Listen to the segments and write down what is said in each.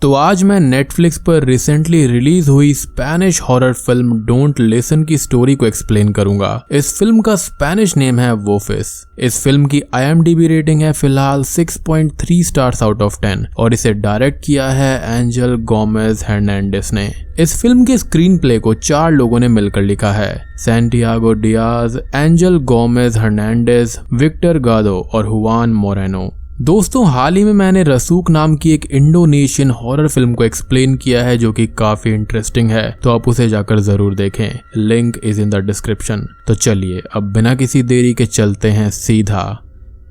तो आज मैं नेटफ्लिक्स पर रिसेंटली रिलीज हुई Spanish horror film don't listen की स्टोरी को एक्सप्लेन करूंगा। इस फिल्म का स्पेनिश नेम है वोफिस। इस फिल्म की IMDb रेटिंग है फिलहाल 6.3 स्टार्स आउट ऑफ 10 और इसे डायरेक्ट किया है एंजल गोमेज हर्नांडेस ने। इस फिल्म के स्क्रीन प्ले को 4 लोगों ने मिलकर लिखा है, Santiago Diaz, Angel Gomez Hernandez, Victor Gado और हुआन मोरेनो। दोस्तों, हाल ही में मैंने रसूक नाम की एक इंडोनेशियन हॉरर फिल्म को एक्सप्लेन किया है जो कि काफी इंटरेस्टिंग है, तो आप उसे जाकर जरूर देखें। Link is in the description. तो चलिए अब बिना किसी देरी के चलते हैं सीधा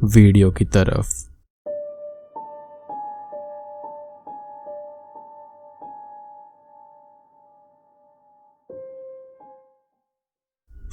वीडियो की तरफ।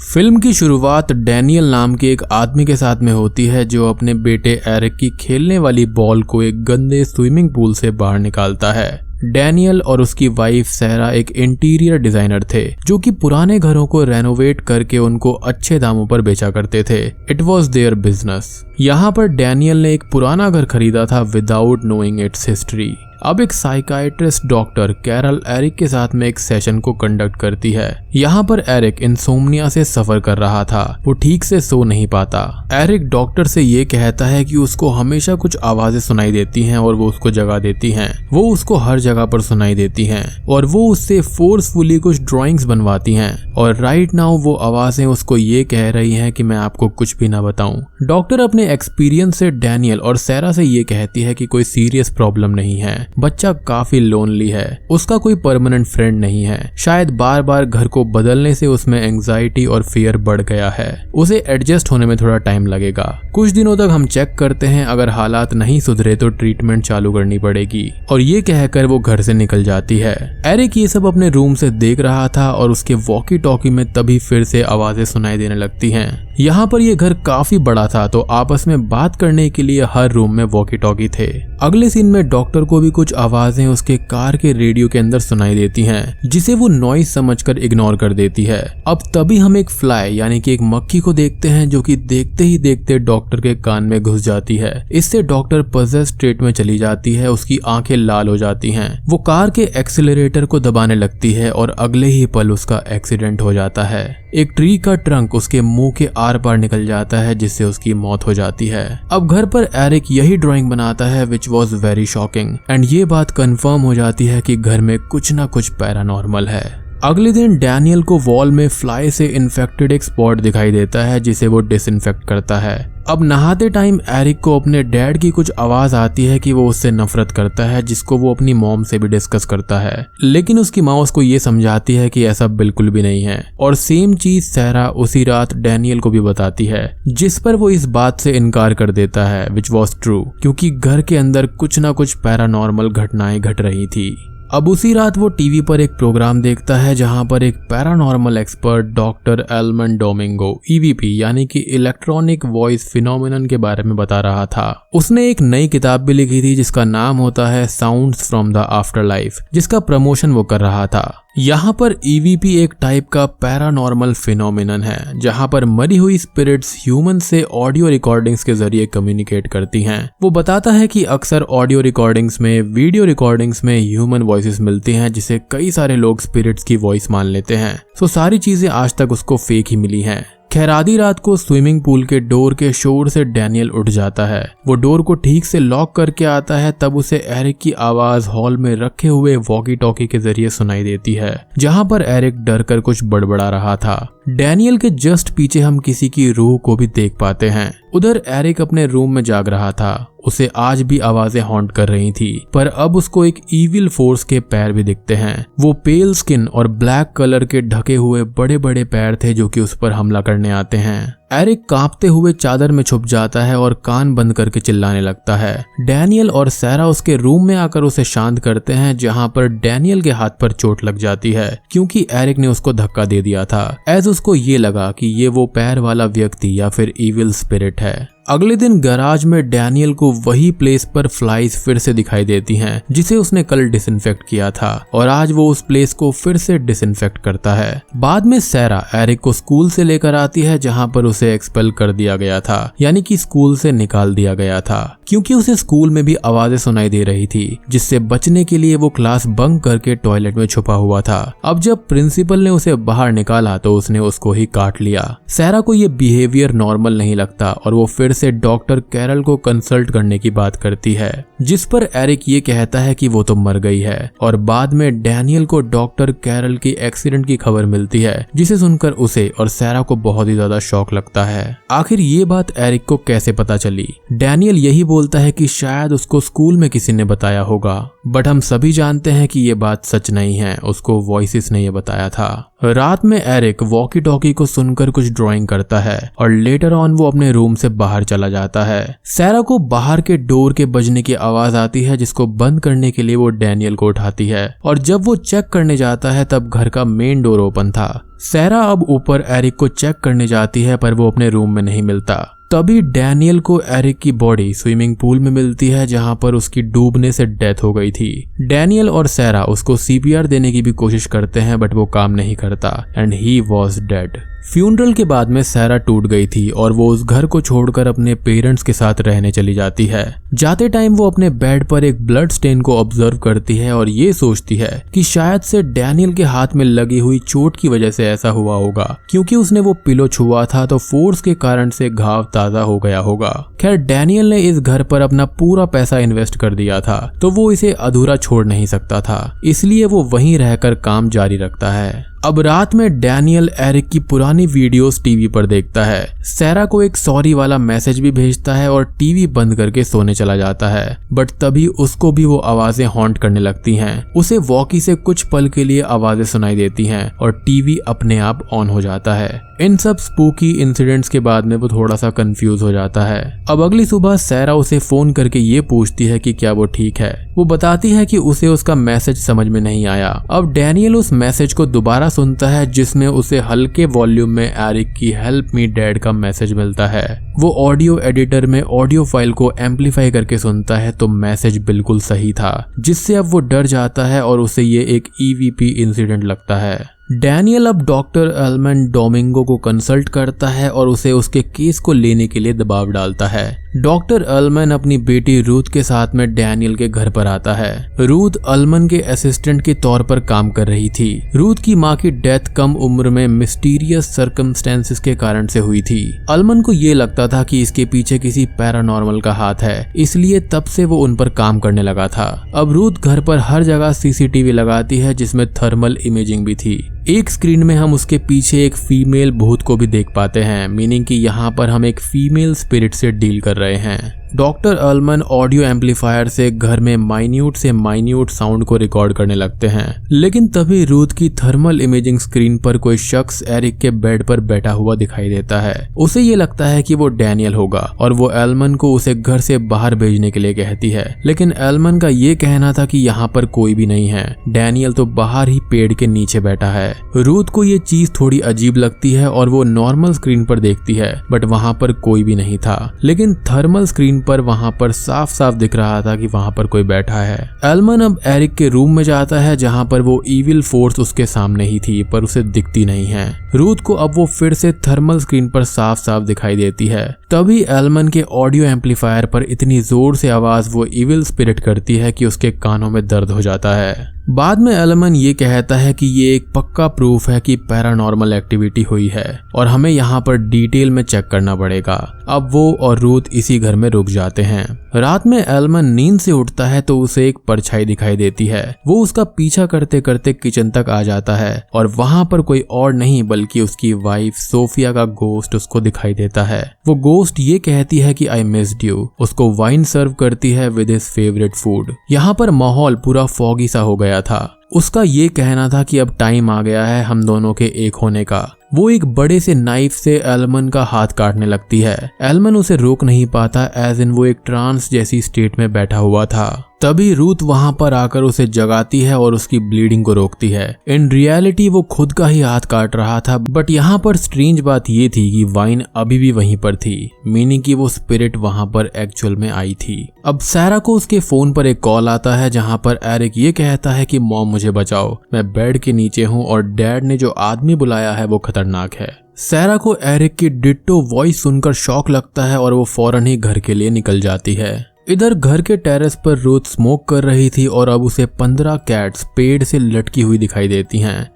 फिल्म की शुरुआत डैनियल नाम के एक आदमी के साथ में होती है जो अपने बेटे एरिक की खेलने वाली बॉल को एक गंदे स्विमिंग पूल से बाहर निकालता है। डैनियल और उसकी वाइफ सहरा एक इंटीरियर डिजाइनर थे जो कि पुराने घरों को रेनोवेट करके उनको अच्छे दामों पर बेचा करते थे। It was their business. यहाँ पर डैनियल ने एक पुराना घर खरीदा था विदाउट नोइंग इट्स हिस्ट्री। अब एक साइकाइट्रिस्ट डॉक्टर कैरल एरिक के साथ में एक सेशन को कंडक्ट करती है। यहाँ पर एरिक इंसोम्निया से सफर कर रहा था, वो ठीक से सो नहीं पाता। एरिक डॉक्टर से ये कहता है कि उसको हमेशा कुछ आवाजें सुनाई देती हैं और वो उसको जगा देती हैं। वो उसको हर जगह पर सुनाई देती हैं और वो उससे फोर्सफुली कुछ ड्राइंग्स बनवाती हैं और राइट नाउ वो आवाजें उसको ये कह रही हैं कि मैं आपको कुछ भी ना बताऊं। डॉक्टर अपने एक्सपीरियंस से डैनियल और सैरा से ये कहती है कि कोई सीरियस प्रॉब्लम नहीं है, बच्चा काफी लोनली है, उसका कोई परमानेंट फ्रेंड नहीं है, शायद बार बार घर को बदलने से उसमें एंजाइटी और फियर बढ़ गया है, उसे एडजस्ट होने में थोड़ा टाइम लगेगा, कुछ दिनों तक हम चेक करते हैं, अगर हालात नहीं सुधरे तो ट्रीटमेंट चालू करनी पड़ेगी। और ये कहकर वो घर से निकल जाती है। एरिक ये सब अपने रूम से देख रहा था और उसके वॉकी टॉकी में तभी फिर से आवाजें सुनाई देने लगती हैं। यहाँ पर ये घर काफी बड़ा था तो आपस में बात करने के लिए हर रूम में वॉकी टॉकी थे। अगले सीन में डॉक्टर को भी कुछ आवाजें उसके कार के रेडियो के अंदर सुनाई देती हैं, जिसे वो नॉइज समझकर इग्नोर कर देती है। अब तभी हम एक फ्लाई यानी कि एक मक्खी को देखते हैं जो कि देखते ही देखते डॉक्टर के कान में घुस जाती है। इससे डॉक्टर पजेस स्टेट में चली जाती है, उसकी आंखें लाल हो जाती हैं। वो कार के एक्सीलरेटर को दबाने लगती है और अगले ही पल उसका एक्सीडेंट हो जाता है। एक ट्री का ट्रंक उसके मुंह के आर पार निकल जाता है जिससे उसकी मौत हो जाती है। अब घर पर एरिक यही ड्राइंग बनाता है which was very shocking and ये बात कंफर्म हो जाती है कि घर में कुछ ना कुछ पैरानॉर्मल है। अगले दिन डैनियल को वॉल में फ्लाई से इन्फेक्टेड एक स्पॉट दिखाई देता है जिसे वो डिसइंफेक्ट करता है। अब नहाते टाइम एरिक को अपने डैड की कुछ आवाज आती है कि वो उससे नफरत करता है, जिसको वो अपनी मॉम से भी डिस्कस करता है, लेकिन उसकी माँ उसको ये समझाती है कि ऐसा बिल्कुल भी नहीं है। और सेम चीज सहरा उसी रात डैनियल को भी बताती है, जिस पर वो इस बात से इनकार कर देता है विच वॉज ट्रू, क्योंकि घर के अंदर कुछ ना कुछ पैरानॉर्मल घटनाएं घट रही थी। अब उसी रात वो टीवी पर एक प्रोग्राम देखता है जहां पर एक paranormal expert doctor Elman Domingo EVP यानी कि इलेक्ट्रॉनिक वॉइस फिनोमेनन के बारे में बता रहा था। उसने एक नई किताब भी लिखी थी जिसका नाम होता है sounds from the after life, जिसका प्रमोशन वो कर रहा था। यहाँ पर EVP एक टाइप का पैरानॉर्मल फिनोमेनन है जहाँ पर मरी हुई स्पिरिट्स ह्यूमन से ऑडियो रिकॉर्डिंग्स के जरिए कम्युनिकेट करती हैं। वो बताता है कि अक्सर ऑडियो रिकॉर्डिंग्स में, वीडियो रिकॉर्डिंग्स में ह्यूमन वॉइसेस मिलती हैं जिसे कई सारे लोग स्पिरिट्स की वॉइस मान लेते हैं। सो सारी चीजें आज तक उसको फेक ही मिली हैं। खैर आधी रात को स्विमिंग पूल के डोर के शोर से डैनियल उठ जाता है। वो डोर को ठीक से लॉक करके आता है, तब उसे एरिक की आवाज हॉल में रखे हुए वॉकी टॉकी के जरिए सुनाई देती है, जहां पर एरिक डर कर कुछ बड़बड़ा रहा था। डैनियल के जस्ट पीछे हम किसी की रूह को भी देख पाते हैं। उधर एरिक अपने रूम में जाग रहा था, उसे आज भी आवाजें हॉन्ट कर रही थी, पर अब उसको एक इविल फोर्स के पैर भी दिखते हैं। वो पेल स्किन और ब्लैक कलर के ढके हुए बड़े बड़े पैर थे जो कि उस पर हमला करने आते हैं। एरिक कांपते हुए चादर में छुप जाता है और कान बंद करके चिल्लाने लगता है। डैनियल और सैरा उसके रूम में आकर उसे शांत करते हैं, जहां पर डैनियल के हाथ पर चोट लग जाती है क्योंकि एरिक ने उसको धक्का दे दिया था। एज उसको ये लगा कि ये वो पैर वाला व्यक्ति या फिर इविल स्पिरिट है। अगले दिन गैराज में डैनियल को वही प्लेस पर फ्लाइज फिर से दिखाई देती हैं जिसे उसने कल डिसइंफेक्ट किया था और आज वो उस प्लेस को फिर से डिसइंफेक्ट करता है। बाद में सैरा एरिक को स्कूल से लेकर आती है जहां पर उसे एक्सपेल कर दिया गया था, यानी कि स्कूल से निकाल दिया गया था, क्योंकि उसे स्कूल में भी आवाजें सुनाई दे रही थी, जिससे बचने के लिए वो क्लास बंक करके टॉयलेट में छुपा हुआ था। अब जब प्रिंसिपल ने उसे बाहर निकाला तो उसने उसको ही काट लिया। सैरा को ये बिहेवियर नॉर्मल नहीं लगता और वो फिर से डॉक्टर कैरल को कंसल्ट करने की बात करती है, जिस पर एरिक ये कहता है कि वो तो मर गई है। और बाद में डैनियल को डॉक्टर कैरल की एक्सीडेंट की खबर मिलती है, जिसे सुनकर उसे और सैरा को बहुत ही ज्यादा शॉक लगता है। आखिर ये बात एरिक को कैसे पता चली? डैनियल यही बोलता है कि शायद उसको स्कूल में किसी ने बताया होगा, बट हम सभी जानते हैं कि ये बात सच नहीं है, उसको वॉइसेस ने ये बताया था। रात में एरिक वॉकी टॉकी को सुनकर कुछ ड्राइंग करता है और लेटर ऑन वो अपने रूम से बाहर चला जाता है। सैरा को बाहर के डोर के बजने की आवाज आती है, जिसको बंद करने के लिए वो डैनियल को उठाती है और जब वो चेक करने जाता है तब घर का मेन डोर ओपन था। सैरा अब ऊपर एरिक को चेक करने जाती है पर वो अपने रूम में नहीं मिलता। तभी डैनियल को एरिक की बॉडी स्विमिंग पूल में मिलती है जहां पर उसकी डूबने से डेथ हो गई थी। डैनियल और सैरा उसको सीपीआर देने की भी कोशिश करते हैं बट वो काम नहीं करता and he was dead. Funeral के बाद में सैरा टूट गई थी और वो उस घर को छोड़कर अपने पेरेंट्स के साथ रहने चली जाती है। जाते टाइम वो अपने बेड पर एक ब्लड स्टेन को ऑब्जर्व करती है और ये सोचती है कि शायद से डैनियल के हाथ में लगी हुई चोट की वजह से ऐसा हुआ होगा, क्योंकि उसने वो पिलो छुआ था तो फोर्स के कारण से घाव ताजा हो गया होगा। खैर डैनियल ने इस घर पर अपना पूरा पैसा इन्वेस्ट कर दिया था तो वो इसे अधूरा छोड़ नहीं सकता था, इसलिए वो वहीं रहकर काम जारी रखता है। अब रात में डैनियल एरिक की पुरानी वीडियोस टीवी पर देखता है। सैरा को एक सॉरी वाला मैसेज भी भेजता है और टीवी बंद करके सोने चला जाता है, बट तभी उसको भी वो आवाजें हॉन्ट करने लगती हैं। उसे वॉकी से कुछ पल के लिए आवाजें सुनाई देती हैं और टीवी अपने आप ऑन हो जाता है। इन सब स्पूकी इंसिडेंट्स के बाद में वो थोड़ा सा कंफ्यूज हो जाता है। अब अगली सुबह सैरा उसे फोन करके ये पूछती है कि क्या वो ठीक है। वो बताती है कि उसे उसका मैसेज समझ में नहीं आया। अब डैनियल उस मैसेज को दोबारा सुनता है जिसमें उसे हल्के वॉल्यूम में एरिक की हेल्प मी डैड का मैसेज मिलता है। वो ऑडियो एडिटर में ऑडियो फाइल को एम्पलीफाई करके सुनता है तो मैसेज बिल्कुल सही था, जिससे अब वो डर जाता है और उसे ये एक ईवीपी इंसिडेंट लगता है। डैनियल अब डॉक्टर एलमन डोमिंगो को कंसल्ट करता है और उसे उसके केस को लेने के लिए दबाव डालता है। डॉक्टर एलमन अपनी बेटी रूथ के साथ में डैनियल के घर पर आता है। रूथ एलमन के असिस्टेंट के तौर पर काम कर रही थी। रूथ की मां की डेथ कम उम्र में मिस्टीरियस सर्कमस्टेंसेस के कारण से हुई थी। एलमन को ये लगता था कि इसके पीछे किसी पैरानॉर्मल का हाथ है, इसलिए तब से वो उन पर काम करने लगा था। अब रूथ घर पर हर जगह सीसीटीवी लगाती है जिसमें थर्मल इमेजिंग भी थी। एक स्क्रीन में हम उसके पीछे एक फीमेल भूत को भी देख पाते हैं, मीनिंग कि यहाँ पर हम एक फीमेल स्पिरिट से डील कर रहे हैं। डॉक्टर एलमन ऑडियो एम्पलीफायर से घर में माइन्यूट से माइन्यूट साउंड को रिकॉर्ड करने लगते हैं, लेकिन तभी रूथ की थर्मल इमेजिंग स्क्रीन पर कोई शख्स एरिक के बेड पर बैठा हुआ दिखाई देता है। उसे ये लगता है कि वो डैनियल होगा और वो एलमन को उसे घर से बाहर भेजने के लिए कहती है, लेकिन एलमन का ये कहना था कि यहाँ पर कोई भी नहीं है, डैनियल तो बाहर ही पेड़ के नीचे बैठा है। रूथ को ये चीज थोड़ी अजीब लगती है और वो नॉर्मल स्क्रीन पर देखती है, बट वहाँ पर कोई भी नहीं था, लेकिन थर्मल स्क्रीन पर वहां पर साफ साफ दिख रहा था कि वहां पर कोई बैठा है। एलमन अब एरिक के रूम में जाता है जहां पर वो इविल फोर्स उसके सामने ही थी पर उसे दिखती नहीं है। रूथ को अब वो फिर से थर्मल स्क्रीन पर साफ साफ दिखाई देती है। तभी एलमन के ऑडियो एम्पलीफायर पर इतनी जोर से आवाज वो इविल स्पिरिट करती है कि उसके कानों में दर्द हो जाता है। बाद में एलमन ये कहता है कि ये एक पक्का प्रूफ है कि पैरानॉर्मल एक्टिविटी हुई है और हमें यहाँ पर डिटेल में चेक करना पड़ेगा। अब वो और रूथ इसी घर में रुक जाते हैं। रात में एलमन नींद से उठता है तो उसे एक परछाई दिखाई देती है। वो उसका पीछा करते करते किचन तक आ जाता है और वहां पर कोई और नहीं बल्कि उसकी वाइफ सोफिया का गोस्ट उसको दिखाई देता है। वो गोस्ट ये कहती है कि आई मिस्ड यू, उसको वाइन सर्व करती है विद हिज फेवरेट फूड। यहाँ पर माहौल पूरा फॉगी सा हो गया था। उसका ये कहना था कि अब टाइम आ गया है हम दोनों के एक होने का। वो एक बड़े से नाइफ से एलमन का हाथ काटने लगती है। एलमन उसे रोक नहीं पाता, एज इन वो एक ट्रांस जैसी स्टेट में बैठा हुआ था। तभी रूथ वहां पर आकर उसे जगाती है और उसकी ब्लीडिंग को रोकती है। इन रियलिटी वो खुद का ही हाथ काट रहा था, बट यहाँ पर स्ट्रेंज बात ये थी कि वाइन अभी भी वहीं पर थी, मीनिंग कि वो स्पिरिट वहां पर एक्चुअल में आई थी। अब सैरा को उसके फोन पर एक कॉल आता है जहां पर एरिक ये कहता है कि मॉम मुझे बचाओ, मैं बेड के नीचे हूँ और डैड ने जो आदमी बुलाया है वो खतरनाक है। सैरा को एरिक की डिट्टो वॉइस सुनकर शॉक लगता है और वो फौरन ही घर के लिए निकल जाती है। इधर घर के टेरेस पर रूथ स्मोक कर रही थी और अब उसे 15 कैट्स पेड़ से लटकी हुई दिखाई देती हैं।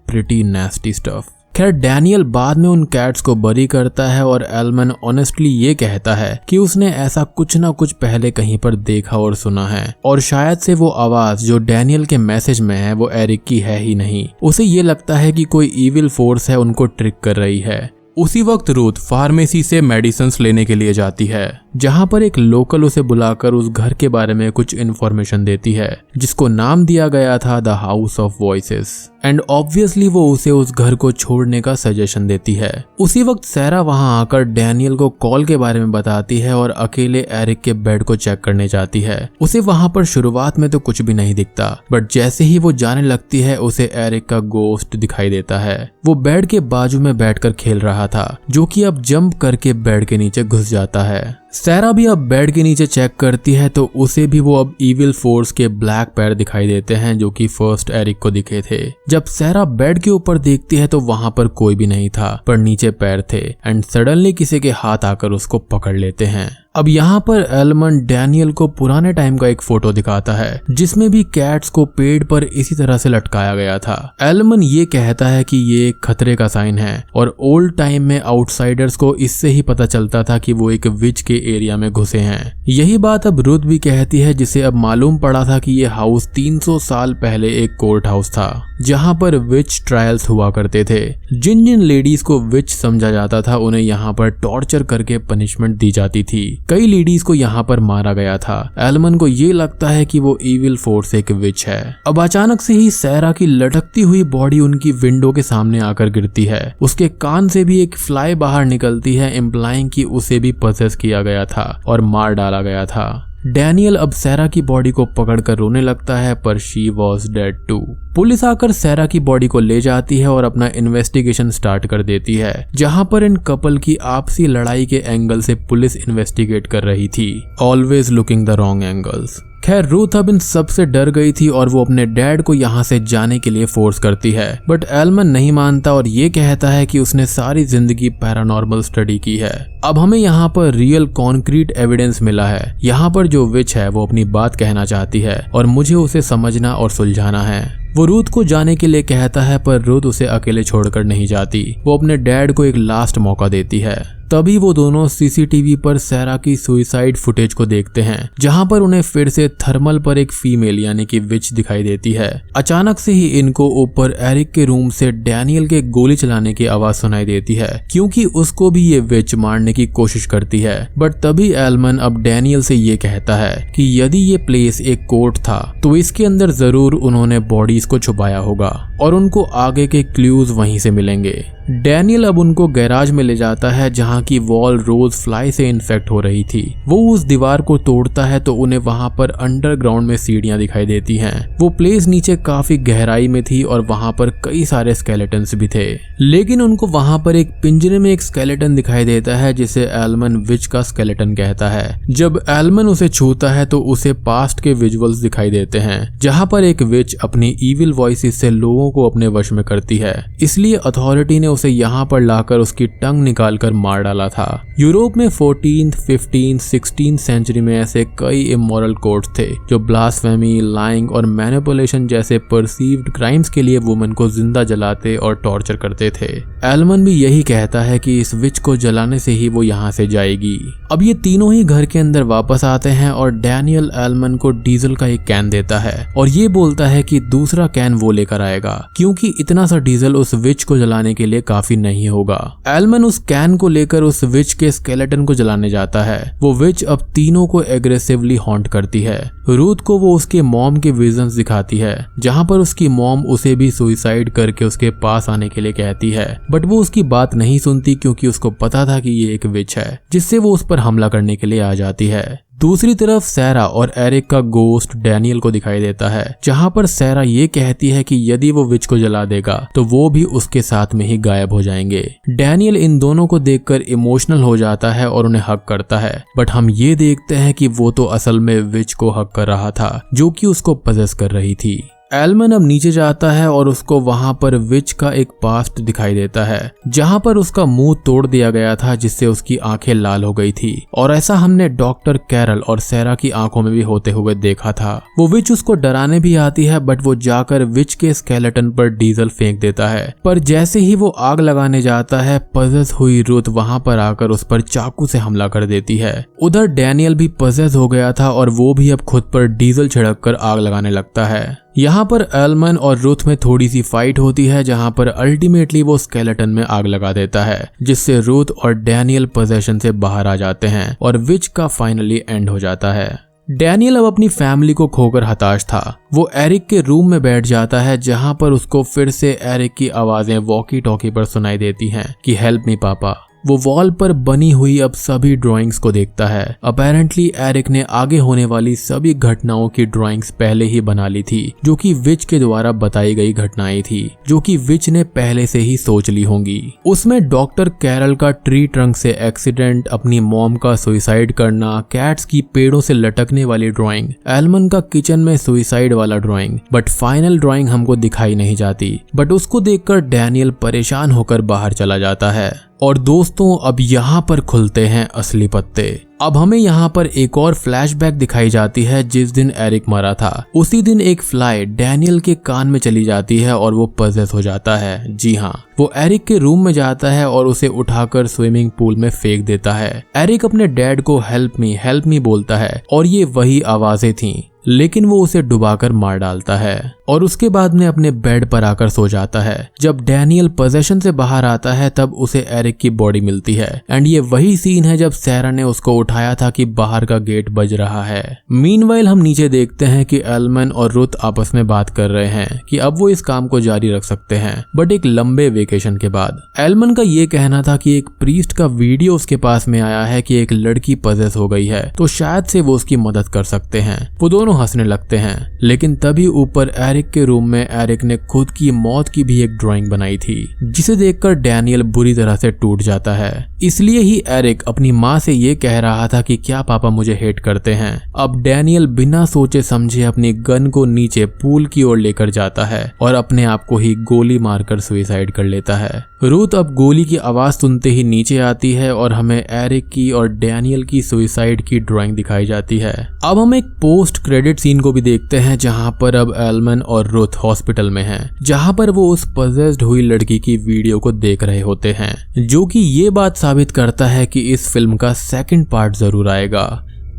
Pretty नेस्टी stuff. खैर डैनियल बाद में उन कैट्स को बरी करता है और एलमन ऑनेस्टली ये कहता है कि उसने ऐसा कुछ ना कुछ पहले कहीं पर देखा और सुना है और शायद से वो आवाज जो डैनियल के मैसेज में है वो एरिक की है ही नहीं। उसे ये लगता है कि कोई इविल फोर्स है उनको ट्रिक कर रही है। उसी वक्त रूथ फार्मेसी से मेडिसिन्स लेने के लिए जाती है जहां पर एक लोकल उसे बुलाकर उस घर के बारे में कुछ इन्फॉर्मेशन देती है जिसको नाम दिया गया था the house of voices and obviously वो उसे उस घर को छोड़ने का सजेशन देती है। उसी वक्त सैरा वहां आकर डैनियल को कॉल के बारे में बताती है और अकेले एरिक के बेड को चेक करने जाती है। उसे वहां पर शुरुआत में तो कुछ भी नहीं दिखता, बट जैसे ही वो जाने लगती है उसे एरिक का गोस्ट दिखाई देता है। वो बेड के बाजू में बैठकर खेल रहा था जो कि अब जंप करके बेड के नीचे घुस जाता है। सैरा भी अब बेड के नीचे चेक करती है तो उसे भी वो अब इविल फोर्स के ब्लैक पैर दिखाई देते हैं जो कि फर्स्ट एरिक को दिखे थे। जब सैरा बेड के ऊपर देखती है तो वहां पर कोई भी नहीं था, पर नीचे पैर थे एंड सडनली किसी के हाथ आकर उसको पकड़ लेते हैं। अब यहाँ पर एलमन डैनियल को पुराने टाइम का एक फोटो दिखाता है जिसमें भी कैट्स को पेड़ पर इसी तरह से लटकाया गया था। एलमन ये कहता है कि ये एक खतरे का साइन है और ओल्ड टाइम में आउटसाइडर्स को इससे ही पता चलता था कि वो एक विच के एरिया में घुसे हैं। यही बात अब रुथ भी कहती है जिसे अब मालूम पड़ा था कि ये हाउस 300 साल पहले एक कोर्ट हाउस था जहां पर विच ट्रायल्स हुआ करते थे। जिन जिन लेडीज को विच समझा जाता था उन्हें यहाँ पर टॉर्चर करके पनिशमेंट दी जाती थी। कई लेडीज को यहाँ पर मारा गया था। एलमन को ये लगता है कि वो इविल फोर्स एक विच है। अब अचानक से ही सैरा की लटकती हुई बॉडी उनकी विंडो के सामने आकर गिरती है। उसके कान से भी एक फ्लाई बाहर निकलती है, इम्प्लाइंग कि उसे भी पसेस किया गया था और मार डाला गया था। डैनियल अब सैरा की बॉडी को पकड़कर रोने लगता है, पर she was dead too. Police आकर सैरा की बॉडी को ले जाती है और अपना इन्वेस्टिगेशन स्टार्ट कर देती है जहां पर इन कपल की आपसी लड़ाई के एंगल से पुलिस इन्वेस्टिगेट कर रही थी, always looking the wrong angles. खैर रूथ अब इन सब से डर गई थी और वो अपने डैड को यहाँ से जाने के लिए फोर्स करती है, बट एलमन नहीं मानता और ये कहता है कि उसने सारी जिंदगी पैरानॉर्मल स्टडी की है। अब हमें यहाँ पर रियल कॉन्क्रीट एविडेंस मिला है। यहाँ पर जो विच है वो अपनी बात कहना चाहती है और मुझे उसे समझना और सुलझाना है। वो रूथ को जाने के लिए कहता है, पर रूथ उसे अकेले छोड़कर नहीं जाती। वो अपने डैड को एक लास्ट मौका देती है। तभी वो दोनों सीसीटीवी पर सैरा की सुसाइड फुटेज को देखते हैं जहां पर उन्हें फिर से थर्मल पर एक फीमेल यानी कि विच दिखाई देती है। अचानक से ही इनको ऊपर एरिक के रूम से डैनियल के गोली चलाने की आवाज सुनाई देती है क्योंकि उसको भी ये विच मारने की कोशिश करती है। बट तभी एलमन अब डैनियल से ये कहता है कि यदि ये प्लेस एक कोर्ट था तो इसके अंदर जरूर उन्होंने बॉडीज को छुपाया होगा और उनको आगे के क्लूज वहीं से मिलेंगे। डैनियल अब उनको गैराज में ले जाता है जहां की वॉल रोज फ्लाई से इन्फेक्ट हो रही थी। वो उस दीवार को तोड़ता है तो उन्हें वहां पर अंडरग्राउंड में सीढ़ियां दिखाई देती हैं। वो प्लेस नीचे काफी गहराई में थी और वहां पर कई सारे स्केलेटन्स भी थे, लेकिन उनको वहां पर एक पिंजरे में एक स्केलेटन दिखाई देता है जिसे एलमन विच का स्केलेटन कहता है। जब एलमन उसे छूता है तो उसे पास्ट के विजुअल्स दिखाई देते हैं जहां पर एक विच अपनी इविल वॉइसेस से लोगों को अपने वश में करती है। इसलिए अथॉरिटी ने उसे यहाँ पर लाकर उसकी टंग निकालकर मार डाला था। यूरोप में 14th, 15th, 16th सेंचुरी में ऐसे कई इमोरल कोड्स थे जो ब्लास्फेमी, लाइंग और मैनिपुलेशन जैसे परसीव्ड क्राइम्स के लिए वुमेन को जिंदा जलाते और टॉर्चर करते थे। एलमन भी यही कहता है कि इस विच को जलाने से ही वो यहाँ से जाएगी। अब ये तीनों ही घर के अंदर वापस आते हैं और डैनियल एलमन को डीजल का एक कैन देता है और ये बोलता है कि दूसरा कैन वो लेकर आएगा क्योंकि इतना सा डीजल उस विच को जलाने के लिए काफी नहीं होगा। एलमन उस कैन को लेकर उस विच के स्केलेटन को जलाने जाता है। वो विच अब तीनों को एग्रेसिवली हॉन्ट करती है। रूथ को वो उसके मॉम के विजन्स दिखाती है जहां पर उसकी मॉम उसे भी सुसाइड करके उसके पास आने के लिए कहती है, बट वो उसकी बात नहीं सुनती क्योंकि उसको पता था कि ये एक विच है जिससे वो उस पर हमला करने के लिए आ जाती है। दूसरी तरफ सैरा और एरिक का गोस्ट डैनियल को दिखाई देता है, जहां पर सैरा ये कहती है कि यदि वो विच को जला देगा तो वो भी उसके साथ में ही गायब हो जाएंगे। डैनियल इन दोनों को देखकर इमोशनल हो जाता है और उन्हें हक करता है, बट हम ये देखते हैं कि वो तो असल में विच को हक कर रहा था जो कि उसको पजेस कर रही थी। एलमन अब नीचे जाता है और उसको वहां पर विच का एक पास्ट दिखाई देता है, जहां पर उसका मुंह तोड़ दिया गया था जिससे उसकी आंखें लाल हो गई थी, और ऐसा हमने डॉक्टर कैरल और सैरा की आंखों में भी होते हुए देखा था। वो विच उसको डराने भी आती है, बट वो जाकर विच के स्केलेटन पर डीजल फेंक देता है, पर जैसे ही वो आग लगाने जाता है पजेस हुई रुथ वहां पर आकर उस पर चाकू से हमला कर देती है। उधर डैनियल भी पजेस हो गया था और वो भी अब खुद पर डीजल छिड़क कर आग लगाने लगता है। यहाँ पर एलमन और रुथ में थोड़ी सी फाइट होती है, जहाँ पर अल्टीमेटली वो स्केलेटन में आग लगा देता है, जिससे रुथ और डैनियल पोजेशन से बाहर आ जाते हैं और विच का फाइनली एंड हो जाता है। डैनियल अब अपनी फैमिली को खोकर हताश था। वो एरिक के रूम में बैठ जाता है, जहां पर उसको फिर से एरिक की आवाजें वॉकी टॉकी पर सुनाई देती हैं कि हेल्प मी पापा। वो वॉल पर बनी हुई अब सभी ड्राइंग्स को देखता है। अपेरेंटली एरिक ने आगे होने वाली सभी घटनाओं की ड्राइंग्स पहले ही बना ली थी, जो कि विच के द्वारा बताई गई घटनाएं थी, जो कि विच ने पहले से ही सोच ली होंगी। उसमें डॉक्टर कैरल का ट्री ट्रंक से एक्सीडेंट, अपनी मॉम का सुइसाइड करना, कैट्स की पेड़ों से लटकने वाली ड्राइंग, एलमन का किचन में सुइसाइड वाला ड्राइंग, बट फाइनल ड्राइंग हमको दिखाई नहीं जाती। बट उसको देखकर डैनियल परेशान होकर बाहर चला जाता है। और दोस्तों, अब यहाँ पर खुलते हैं असली पत्ते। अब हमें यहाँ पर एक और फ्लैशबैक दिखाई जाती है। जिस दिन एरिक मरा था उसी दिन एक फ्लाई डैनियल के कान में चली जाती है और वो पजेस हो जाता है। जी हाँ, वो एरिक के रूम में जाता है और उसे उठाकर स्विमिंग पूल में फेंक देता है। एरिक अपने डैड को हेल्प मी बोलता है और ये वही आवाजें थीं, लेकिन वो उसे डुबाकर मार डालता है और उसके बाद में अपने बेड पर आकर सो जाता है। जब डैनियल पोजेशन से बाहर आता है तब उसे एरिक की बॉडी मिलती है, एंड ये वही सीन है जब सैरा ने उसको उठाया था कि बाहर का गेट बज रहा है। मीनवाइल हम नीचे देखते हैं कि एलमन और रुथ आपस में बात कर रहे हैं कि अब वो इस काम को जारी रख सकते हैं, बट एक लंबे वेकेशन के बाद। एलमन का ये कहना था कि एक प्रीस्ट का वीडियो उसके पास में आया है कि एक लड़की पजेस हो गई है, तो शायद से वो उसकी मदद कर सकते हैं। वो दोनों हंसने लगते हैं, लेकिन तभी ऊपर एरिक के रूम में एरिक ने खुद की मौत की भी एक ड्राइंग बनाई थी, जिसे देखकर डैनियल बुरी तरह से टूट जाता है। इसलिए ही एरिक अपनी माँ से ये कह रहा था कि क्या पापा मुझे हेट करते हैं। अब डैनियल बिना सोचे समझे अपनी गन को नीचे पूल की ओर लेकर जाता है और अपने आप को ही गोली मारकर सुसाइड कर लेता है। रूथ अब गोली की आवाज सुनते ही नीचे आती है और हमें एरिक की और डैनियल की सुसाइड की ड्राइंग दिखाई जाती है। अब हम एक पोस्ट क्रेडिट सीन को भी देखते हैं, जहां पर अब एलमन और रुथ हॉस्पिटल में हैं, जहां पर वो उस पजेस्ड हुई लड़की की वीडियो को देख रहे होते हैं, जो कि ये बात साबित करता है कि इस फिल्म का सेकंड पार्ट जरूर आएगा।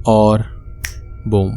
और बूम,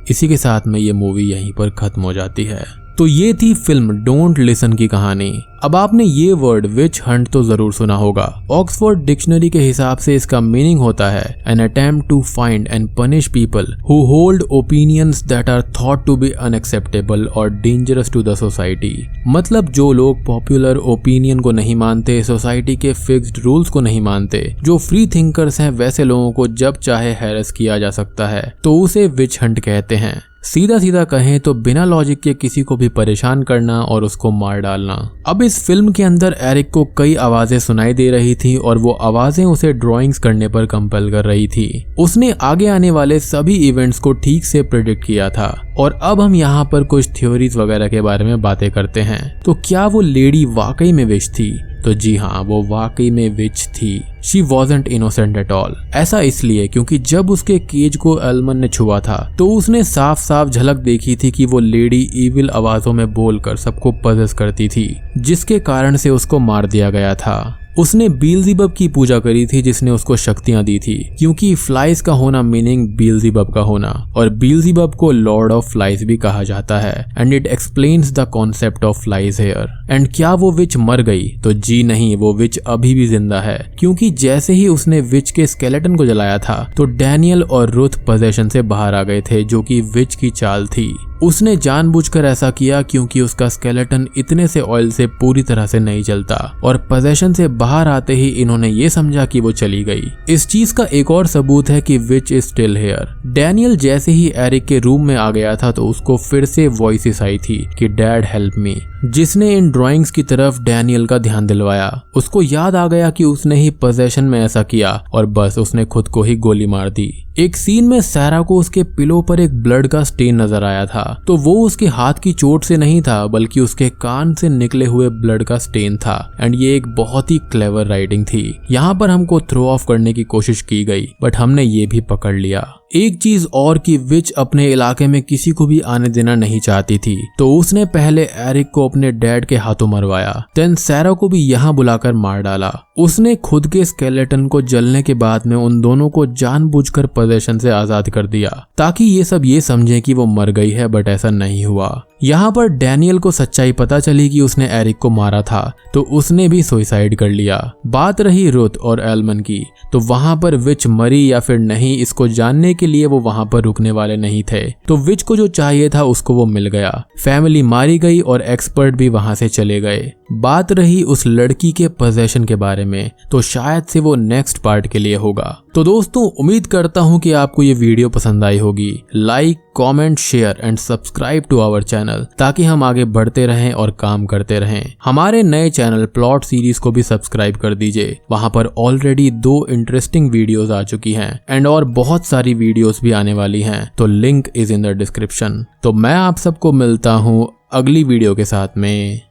इसी के साथ में ये मूवी यहीं पर खत्म हो जाती है। तो ये थी फिल्म डोंट लिसन की कहानी। अब आपने ये वर्ड विच हंट तो जरूर सुना होगा। ऑक्सफोर्ड डिक्शनरी के हिसाब से इसका मीनिंग होता है an attempt to find and punish people who hold opinions that are thought to be unacceptable और डेंजरस टू द सोसाइटी। मतलब जो लोग पॉपुलर ओपिनियन को नहीं मानते, सोसाइटी के फिक्स्ड रूल्स को नहीं मानते, जो फ्री थिंकर्स हैं, वैसे लोगों को जब चाहे हैरेस किया जा सकता है, तो उसे विच हंट कहते हैं। सीधा सीधा कहें तो बिना लॉजिक के किसी को भी परेशान करना और उसको मार डालना। अब इस फिल्म के अंदर एरिक को कई आवाजें सुनाई दे रही थी और वो आवाजें उसे ड्राइंग्स करने पर कंपेल कर रही थी। उसने आगे आने वाले सभी इवेंट्स को ठीक से प्रेडिक्ट किया था। और अब हम यहाँ पर कुछ थ्योरीज वगैरह के बारे में बातें करते हैं। तो क्या वो लेडी वाकई में विच थी? तो जी हाँ, वो वाकई में विच थी। She wasn't innocent at all. ऐसा इसलिए क्योंकि जब उसके केज को एलमन ने छुआ था तो उसने साफ साफ झलक देखी थी कि वो लेडी इविल आवाजों में बोलकर सबको पजेस करती थी, जिसके कारण से उसको मार दिया गया था। उसने बीलज़ेबब की पूजा करी थी, जिसने उसको शक्तियां दी थी, क्योंकि फ्लाइज का होना मीनिंग बीलज़ेबब का होना, और बीलज़ेबब को लॉर्ड ऑफ फ्लाइज भी कहा जाता है। And it explains the concept of flies hair. And क्या वो विच मर गई? तो जी नहीं, वो विच अभी भी जिंदा है, क्योंकि जैसे ही उसने विच के स्केलेटन को जलाया था तो डैनियल और रुथ पोजेशन से बाहर आ गए थे, जो कि विच की चाल थी। उसने जानबूझकर ऐसा किया क्योंकि उसका स्केलेटन इतने से ऑयल से पूरी तरह से नहीं जलता और पोजेशन से बाहर आते ही इन्होंने ये समझा कि वो चली गई। इस चीज का एक और सबूत है कि which is still here. Daniel जैसे ही एरिक के रूम में आ गया था तो उसको फिर से वॉइसेस आई थी कि डैड हेल्प मी, जिसने इन ड्राइंग्स की तरफ डैनियल का ध्यान दिलवाया। उसको याद आ गया कि उसने ही पोजेशन में ऐसा किया और बस उसने खुद को ही गोली मार दी। एक सीन में सैरा को उसके पिलो पर एक ब्लड का स्टेन नजर आया था, तो वो उसके हाथ की चोट से नहीं था बल्कि उसके कान से निकले हुए ब्लड का स्टेन था। एंड ये एक बहुत ही क्लेवर राइटिंग थी। यहाँ पर हमको थ्रो ऑफ करने की कोशिश की गई बट हमने ये भी पकड़ लिया। एक चीज और कि विच अपने इलाके में किसी को भी आने देना नहीं चाहती थी, तो उसने पहले एरिक को अपने डैड के हाथों मरवाया, देन सैरा को भी यहाँ बुलाकर मार डाला। उसने खुद के स्केलेटन को जलने के बाद में उन दोनों को जानबूझकर पोजेशन से आजाद कर दिया ताकि ये सब ये समझे कि वो मर गई है, बट ऐसा नहीं हुआ। यहाँ पर डैनियल को सच्चाई पता चली कि उसने एरिक को मारा था, तो उसने भी सुसाइड कर लिया। बात रही रुथ और एल्मन की, तो वहां पर विच मरी या फिर नहीं इसको जानने के लिए वो वहां पर रुकने वाले नहीं थे। तो विच को जो चाहिए था उसको वो मिल गया, फैमिली मारी गई और एक्सपर्ट भी वहां से चले गए। बात रही उस लड़की के पोजेशन के बारे में, तो शायद से वो नेक्स्ट पार्ट के लिए होगा। तो दोस्तों उम्मीद करता हूँ कि आपको ये वीडियो पसंद आई होगी। Like, comment, share and subscribe to our channel ताकि हम आगे बढ़ते रहें और काम करते रहें। हमारे नए चैनल प्लॉट सीरीज को भी सब्सक्राइब कर दीजिए, वहां पर ऑलरेडी 2 इंटरेस्टिंग वीडियोस आ चुकी हैं एंड और बहुत सारी वीडियोस भी आने वाली हैं, तो link is in the description. तो मैं आप सबको मिलता हूँ अगली वीडियो के साथ में,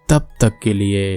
तब तक के लिए